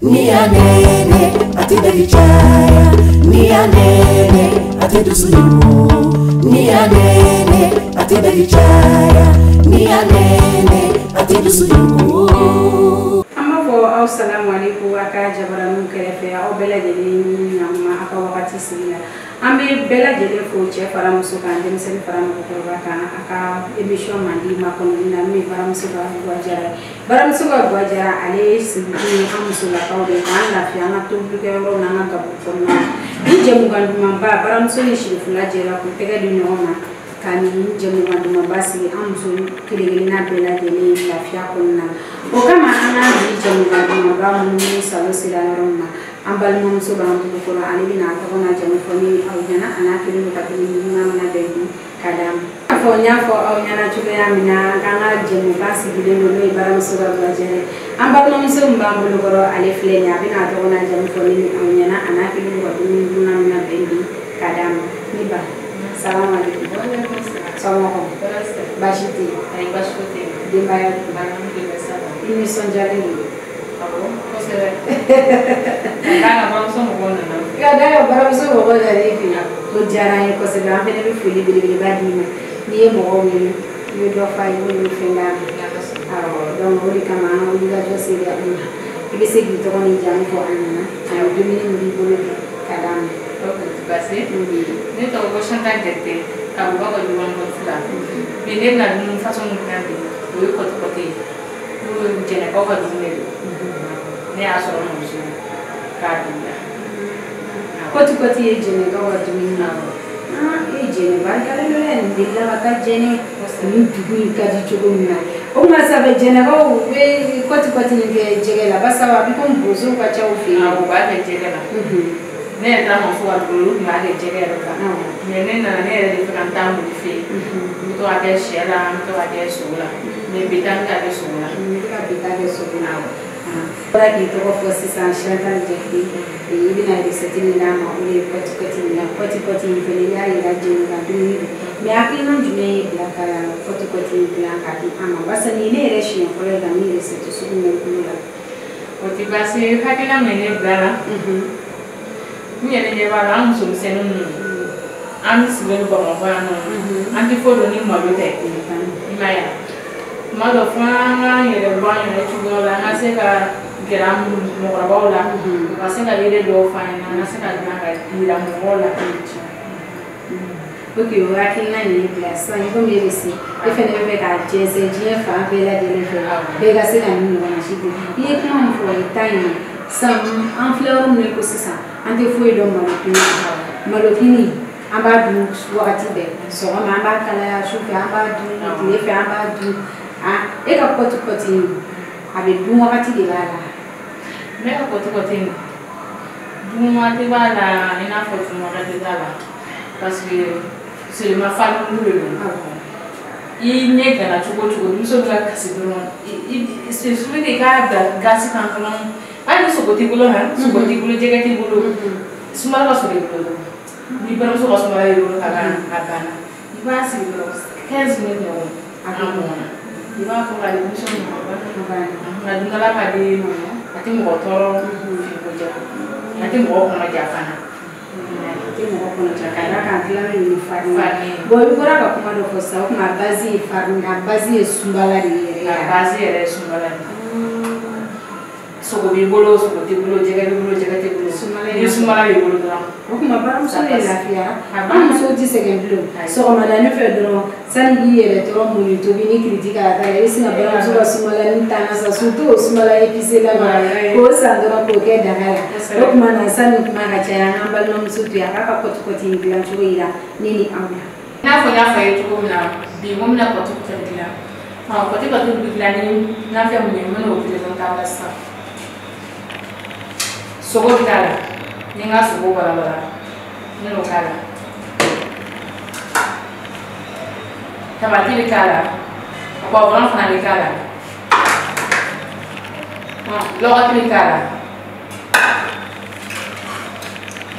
Nia nene ati derichaya, nia nene ati dusulimu, nia nene ati derichaya, nia nene ati dusulimu. Amabo assalamu alaikum aka jabaramu kerefe o bela jeli nyama aka wakati sila ambe bela jeli fo che fara muso kan dem sen fara mo ko kan aka emission mandi ma ko ni na mi fara muso ga gwajara bara muso ga gwajara ale sibi amuso la ko de kan la fi ana to bu ke ro na na ka ko na ni jemu kan dum ba bara muso ni shi fula jera ko tega di nyoma kan ni jemu kan dum ba si amuso kele na bela jeli la fi ko na o kama ana ni jemu kan dum ba mu ni salo sila roma ambal mom so ba mu ko ani bina ta ko na jemu fo ni au nyana ana kele ka ni na na de kadam fo nya fo au nyana tube ya mina kana jemu ba si bile no ni bara muso ga bajere ambal mom so mba mu ko ale fle nya bina ta ko na jemu fo ni au nyana ana kele ka ni na na de kadam ni ba salam alaikum salam bashiti ay bashiti de maya de mesa ini sonjali abo ko se kana ba so mo na ya da ba so mo na ni ko jara ko se ga fene bi fili bi ba di ni mo ni ni do fa ni fenga donc woni kama no ni ga jo se ga ni ibe se gi to ni jam ko anana ay do ni ni bo ni kadam to ko basi ni to ko shanta dette ka ba ko juwan ko fula ni ne na ni façon ni kan bi ko ko te ko jene ko ko ni ne aso no so ka di koti ye jene ko wa dumi na e jene ba kala no len dilla ka jene ni dugu ka di chogo na o ma sa be jene ko we koti ni ke jege la basa wa bi ko mbozo ka cha ofi na o ba ke jege la ne ta mo so wa dulu ma ke jege la ka ne na ne re ka ta mo fi to a ke shela to a ke sula ne bitan ka ke sula ne ka bitan ke sula ora ki to ko sisan shanta jekti ibi na di setini na ma ule koti ni fele ya ila jeni ga duni me akina njume bla ka koti bla ka di ama basa ni ne reshi ko le ga mi reseto su ni kula koti basi hakila mene bla ni ne ba la muso senu ani sibe ba mo ba no anti fodo ni mo be te imaya malo fanga yere banyo ne chugola na se ka geram mo rabola na se ka yere do fanya na se ka na ka ira mo rola kichi okay o akina ni bless so ngo mi resi ife ne be ka jese je fa be la de le fe be ga se na ni na shi ye kan fo time sam en fleur ne ko sisa ante fo do malokini amba du wakati be so ma amba kala shu ka amba du le fe amba du e ka koti abe dum wakati de bala me ka koti dum wakati bala ina fo dum wakati bala parce que c'est ma femme le i ne gana chugo muso ga kasi do c'est celui qui a gasi kan kan ai so koti gulo han so koti gulo jega ti gulo sumara so de gulo ni bara so sumara yo ka kana ni ba si gulo 15 minutes no akamo iba ko la mission mo ba na dungala pa di mo ati mo toro ko ja ati mo ko ma ja fana ati mo ko na ja kana ka kila ni fani bo bi kora ka kuma do ko sa ko ma bazi fani na bazi sumbala ri ya bazi ere sumbala so ko bi bolo so ko ti bolo jega ti bolo sumbala ri bolo dra ko kuma ba mo so le lafiya am so ti second so ko ma da ni fe do sani yere to mo ni to bi ni kritika ta isi na ba so sumala ni tana sa suto sumala epise la ma ko sa ndo ko ke da hala ko kuma na sani kuma ga cha na ba no suto ya ka koti ngila cho ira nini amya na fo yetu ko na bi mo na koti ngila ha koti ngila ni na fa mo ni mo no ko ta ba sa so ko dala ni nga so ko bala ni no kala tamati bikala apa orang fana bikala logat bikala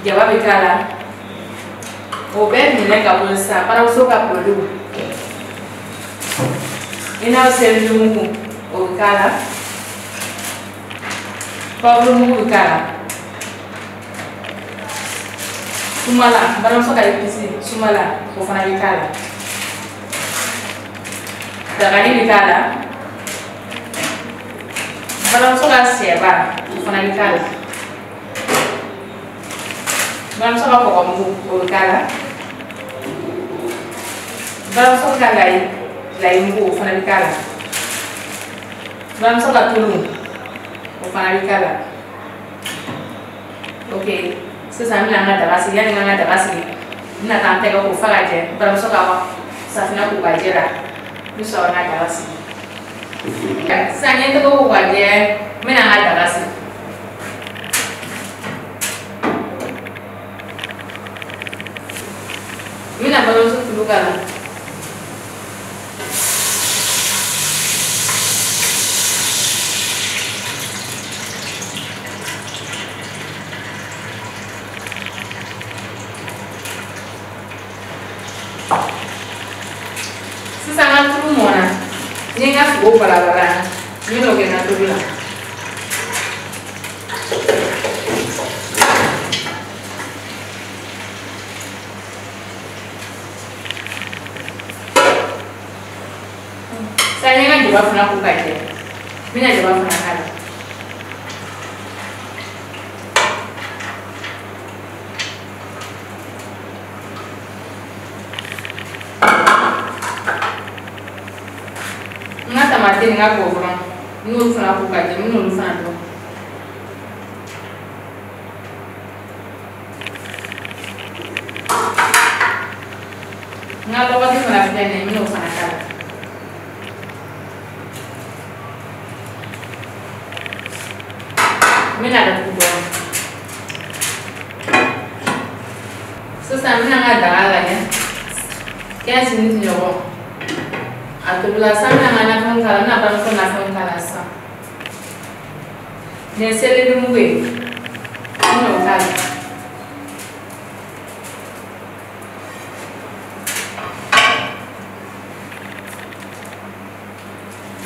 jawab bikala oben ni lega bolsa para usoka produk ina uselu mungu o bikala Pablo mugu kala. Sumala, baram so kay pisi sumala ko fana bi kala. Dagani bi kala. Baram so ka seba ko fana bi kala. Baram so ka ko mugu kala. Baram so ka lay mugu fana bi kala. Baram so ka tulu fana bi kala. Okay, sasa mina nga dabasi yani nga dabasi mina tantega ko fagaje bara so ka safina ko bajera miso nga dabasi sasa nyente ko waje mina nga dabasi mina bara so tulukala sangat tu mana, ni nggak full bala, ni loge na tu bila. Saya nggak jawab pernah buka aja, mina jawab pernah kali. Mati nga ko bron nul fana ko ka jëm nul fana do nga lo wadi fana fene mi no fana kala mi na da ko do sasa mi na nga dala ya 15 minutes nyobo atau bila sana mana kan kalau nak bangsa nak kan kalau sa, ni seli ni mui, ni okal,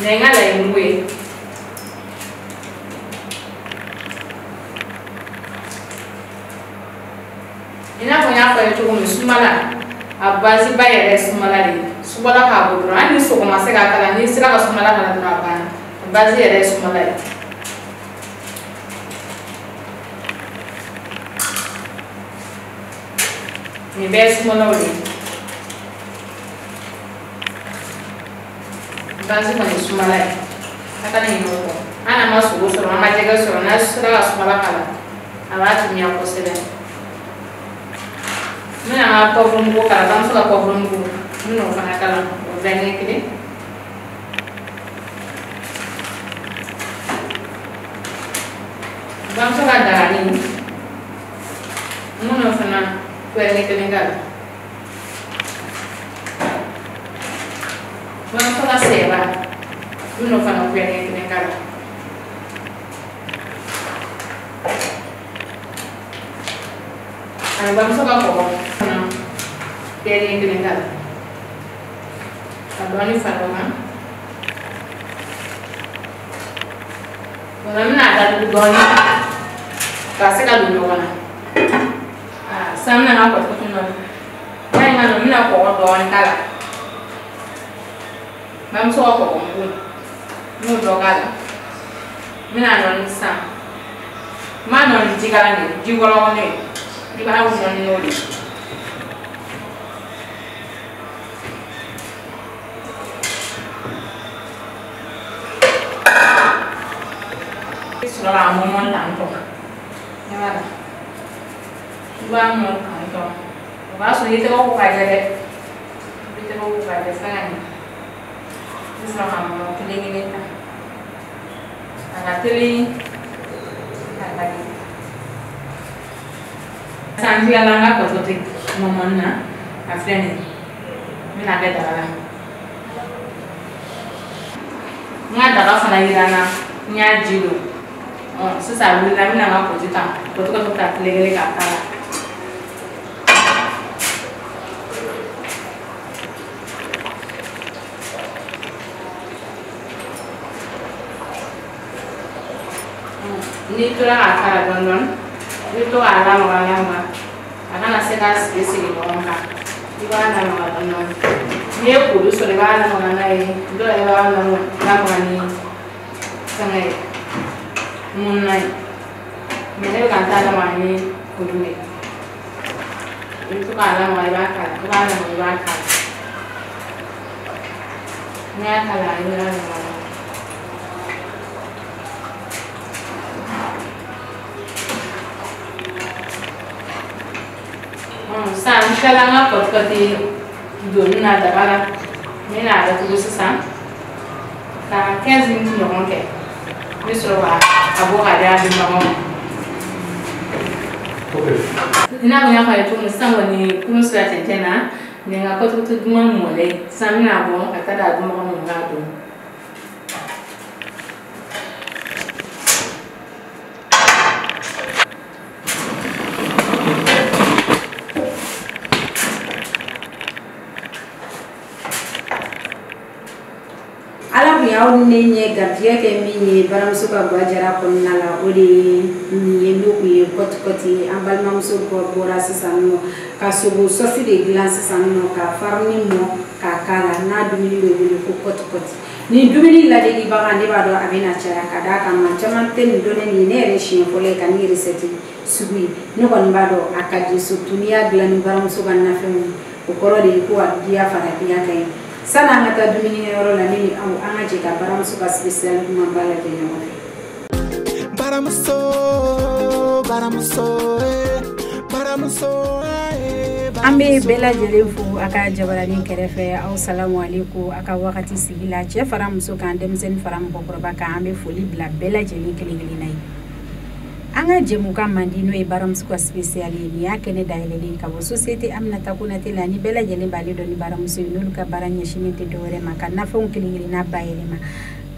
ni ngalai mui, ina punya apa itu kau sumala, abasi bayar sumala ni. Sumala ka bodro ani so ko masega kala ni sira ka sumala kala dura bana bazi ere sumala ni be sumala ori bazi ko ni sumala aka ni no ko ana masu go so ma jega so na sira ka sumala kala ala mi ko sele mina ma ko ko kala tam so ka ko no fana kala organik ni bangsa kada ni no fana organik ni kala bangsa la seba no fana organik ni kala ana bangsa ka ko fana organik ni kala Abang ni faroma. Orang mana ada dulu goni, kasih kalau dulu mana. Sama nak apa tu cuma, saya mana mana kau goni kala. Mam so kau goni, mu dua kala. Mana non sam, mana non jika ni, jika orang ni, jika aku non ni. Sudah lama tangkap, ya mana? Sudah mau tangkap. Kalau sudah itu aku kaji deh, itu aku kaji sekarang. Ini sudah lama teling ini kan, agak teling, lagi. Sampai alang aku tuh momennya, akhirnya ini ada dalam. Nggak ada kalau irana nyajiru. Sasa wili na mina nga kujita kutoka kuta legele katala ni tora a kala don ni to ala ma ana se ka sigi ko ka ni ba na ma don ni ko du so le ba na ma na e do e ba na ma ni sangai mun nai me ne ka ta na ma ni ko du ni itu kala ma ba ka ba na ma ba ka ni kala ni na ma san kala nga kotkati don na dabara ni na da tugu san ka 15 minutes no ke ni so wa abo ka da di mamo okay ina ga ya to san wani kun sa tentena ni nga kotkati duma mo le san na bo ka ta da duma mo ga do aw nenye gardiya ke mi baramuso ka gwajara konna la odi ni ndo ku ye kotkoti ambalma muso ko bora sisano ka subu sosi de glace sisano ka farni mo ka kala na dumini we wuli ko kotkoti ni dumini la de ba ande ba do abina chara kada ka man chamante ni done ni ne reshi ko le kan ni reseti sugui no kon ba do akadi so tunia glani baramuso kan na femu ko koro de ko dia fara piya kai sana ngata dumini yoro la nini au anga jika baramuso ka special kuma bala de no baramuso ambe bela jelefu aka jabarani kerefe au salamu alaikum aka wakati sigila che faramuso kan demzen faram ko proba ka ambe foli bla bela jeli kelingili nai anga jemuka mandino e baramuso ka special ni yake ne daileli ka bo society amna takuna telani bela jele bali do ni baramuso nulu ka baranya shinete dore maka na fon kelingili na bayele ma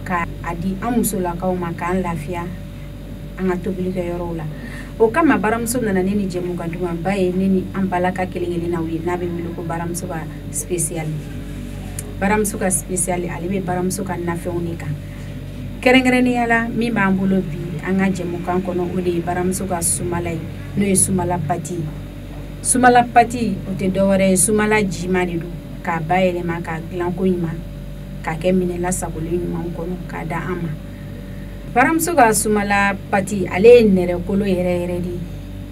ka adi amuso la ka o maka lafia anga tobili ka yorola o kama baramuso nana nini jemuka duma baye nini ambalaka kelingili na wi na be wiluko baramuso ka special alibe baramuso ka na feonika kerengreni yala mi bambulo bi anga jemuka kono odi baramuso ka sumalai no e sumala pati o te dore sumala jimani du ka bayele maka glanko yima ka kemine la sakulu yima kono ka da ama baramuso ka sumala pati ale nere kolo yere di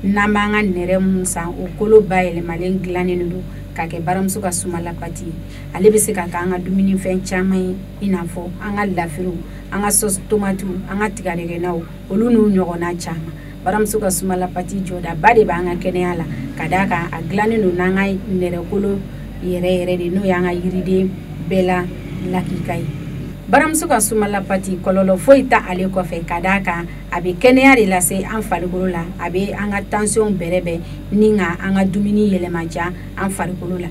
namanga nere musa o kolo bayele malen glani du ka ke baramuso ka sumala pati ale be se ka anga dumini fen chamai inafo anga lafiru anga sos tomatu anga tigare nawo olunu nyogona chama baramuso ka sumala pati joda bade ba anga keneala kadaka aglani no nanga nere kolo yere di no yanga yiride bela lakikai baramuso ka sumala pati kololo foita ale ko fe kadaka abe keneari la se an farikolo la abe anga tension berebe ninga anga dumini yelemaja an farikolo la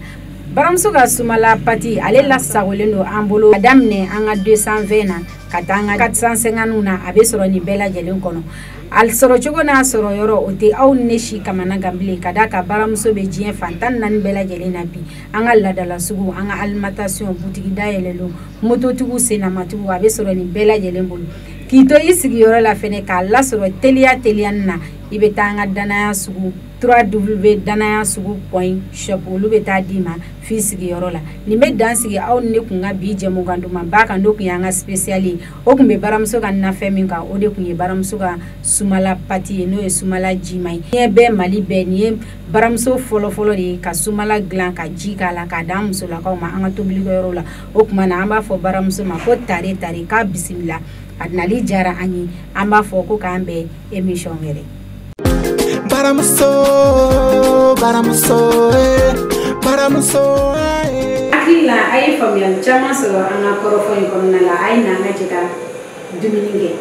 baramuso ka sumala pati ale la sagoleno ambolo adamne anga 220 na katanga 450 na abe soro ni bela jelen kono al soro chogo na soro yoro ote au neshi kamana gambile kadaka baramuso be jien fantan nan bela jelena bi anga ladala sugu anga alimentation boutique dayelelo moto tugu sena matugu abe soro ni bela jelen bulu kito isigi yoro la fene ka la soro telia na ibe tanga dana sugu 3w danaya sugu.shop olu be ta dima fi sigi yoro la ni me dansigi aw ne kunga bi jemu ganduma baka ndo kuyanga specially o kumbe baramuso ka na femi ka o de kunye baramuso ka sumala pati no e sumala jimai ye be mali be ni baramuso folo de ka sumala glan ka jika la ka damuso la ka ma anga tobili yoro la o kuma na amba fo baramuso ma ko tare ka bismillah adnali jara ani amba fo ko ka ambe emission ngere baramuso akila ay famiyal chama so anga korofo ko nala ay na na jika dumininge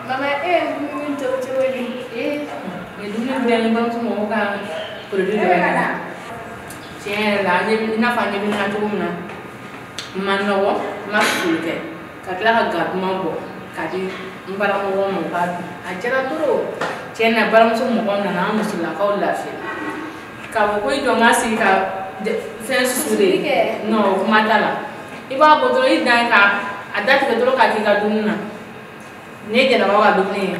mama min to wadi dumin ben bang mo ka produit de la tiens la ni na fa ni na to na man no ma fulke katla ga mambo kadi mbara mo mo ba ajara toro tiens bara mo na musula ka la fi ka ko do ngasi ka sensu de no matala iba ko to idan ka adati ka to ka ki ka dunna ne je na wa dunne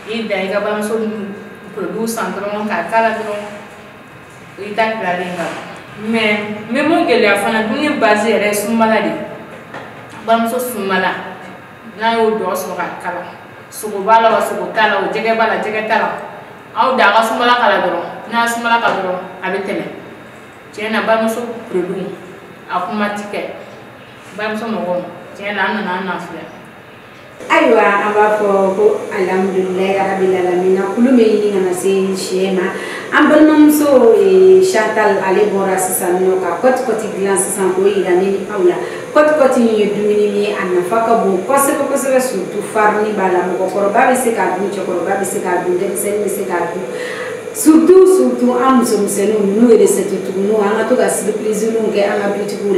idan ka ba so produce antron ka kala dron ita klaringa me mo gele afana dunne base re sumala de ba so sumala na yo do so ka kala sugo bala wa sugo tala o jege bala jege tala aw da ga sumala kala dron na sumala ka dron abetele jena ba so produce akumatike ba so mo jena na fia aywa aba ko alhamdulillah rabbil alamin kulu me yini ngana se shema ambalnom so Chantal ale bora sisano ka kot glan sisan ko irani awla kot ni dumini mi anafaka bo kose surtout farni bala mo ko ba be se ka dun chokoro ba be se ka dun de se se ka dun surtout am so senu no ere se tutu no anga to ga surprise no ke anga beautiful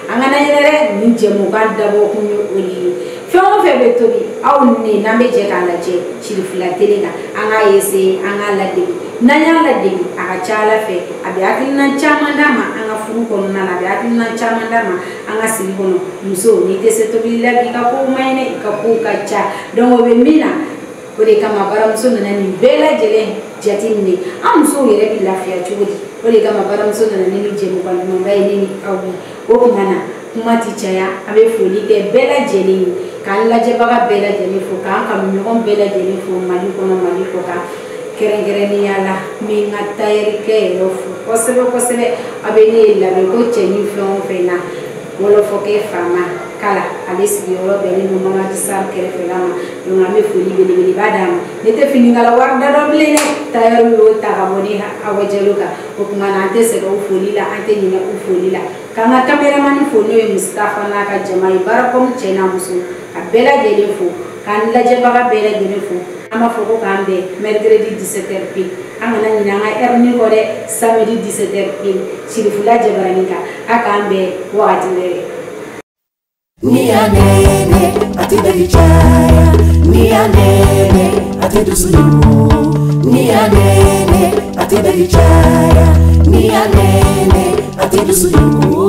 anga na yere ni jemo ka dabo kunyo oli fɛn fɛn bɛ tobi aw ni n'an bɛ jɛ k'a lajɛ siri fila tele kan an k'a ese an k'a ladege n'an y'a ladege a ka ca ala fɛ a bɛ hakilina caman d'a ma an ka furu kɔnɔna na a bɛ hakilina caman d'a ma an ka sigi kɔnɔ muso n'i tɛ se tobili la bi i ka kow man ɲi dɛ i ka kow ka ca donc o bɛ min na o de kama baramuso nana nin bɛɛ lajɛlen jateminɛ an musow yɛrɛ bɛ lafiya cogo di o de kama baramuso nana ne ni jɛmukan ɲumanba ye ne ni aw ye o tuma na kuma ti caya a bɛ foli kɛ bɛɛ lajɛlen ye k'an lajɛbaga bɛɛ lajɛlen fo k'an kanuɲɔgɔn bɛɛ lajɛlen fo mali kɔnɔ mali kɔ kan kɛrɛnkɛrɛnnenya la n bɛ n ka tayɛrikɛ yɛrɛ fo kosɛbɛ a bɛ ne lamɛn ko cɛ ni fɛn o fɛn na wɔlɔfɔkɛ faama kala ale sigiyɔrɔ bɛnnen don Mamadi Sarr kɛrɛfɛla ma donc an bɛ foli belebeleba d'a ma ne tɛ finikala wari da dɔ bilen dɛ tayɛriw y'o ta ka bɔ ni Awa Jalo kan o tuma na an tɛ sɛgɛn o foli la an tɛ ɲinɛ o foli la k'an ka caméraman fo n'o ye Mustafa n'a ka jama ye baara kɔmi cɛ n'a muso a bɛɛ lajɛlen fo k'an lajɛbaga bɛɛ lajɛlen fo an b'a fɔ ko k'an bɛn mercredi 17h pile an kana ɲinɛ an ka heure ni kɔ dɛ samedi 17h pile Sirifula Jabaranin kan a k'an bɛn wagati wɛrɛ. Nia nene ati dari chaya, nia nene ati dusuyu, nia nene ati dari chaya, nia nene ati dusuyu.